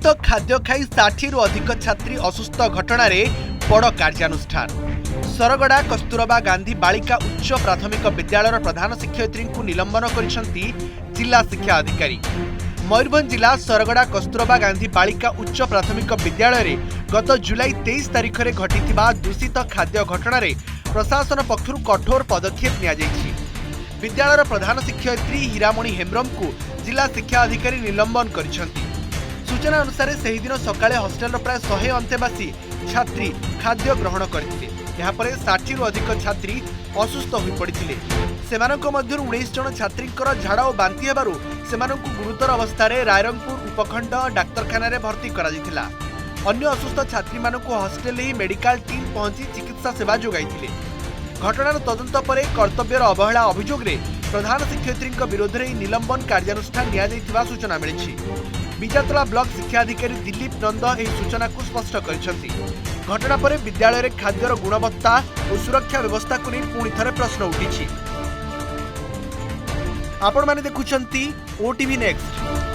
दूषित खाद्य खाई 60 रु अधिक छात्री असुस्थ घटना रे बड़ कार्यानुष्ठान। सरगड़ा कस्तूरबा गांधी बालिका उच्च प्राथमिक विद्यालय प्रधान शिक्षयित्री को निलंबन करिसेंती जिला शिक्षा अधिकारी। मयूरभंज जिला सरगड़ा कस्तूरबा गांधी बालिका उच्च प्राथमिक विद्यालय रे गत जुलाई 23 तारिख रे घटिथिबा दूषित खाद्य घटना रे प्रशासन पक्षरु कठोर पदक्षेप निया जायछि। विद्यालय प्रधान शिक्षयित्री हीरामणि हेम्ब्रम को जिला शिक्षा अधिकारी निलंबन करिसेंती। सूचना अनुसार से दिन सकाळे हॉस्टेल प्राय 100 अंतेवासी छात्री खाद्य ग्रहण करथिले। यहाँ पर 60 रु अधिक छात्री असुस्थ होई पड़िथिले। सेमानक मध्य 19 जन छात्रींकर झाड़ा और बांती हेबारु सेमानकु गुरुतर अवस्था रायरंगपुर उपखंड डाक्तरखाना रे भर्ती करा जिथिला। अन्य असुस्थ छात्री मानकु हॉस्टेल ही मेडिकल टीम पहुंची चिकित्सा सेवा जोगाइथिले। घटनार तदंत पर कर्तव्यर अवहेला अभियोग रे प्रधान शिक्षयित्री विरोध में निलंबन कार्यानुष्ठान निया जायथिबा सूचना मिली। बिजातला ब्लॉक शिक्षा अधिकारी दिलीप नंद यह सूचना को स्पष्ट करिसेंती। घटना पर विद्यालय में खाद्यर गुणवत्ता और सुरक्षा व्यवस्था को नहीं पुणी थे प्रश्न उठी। आपण माने देखुछंती ओटीवी नेक्स्ट।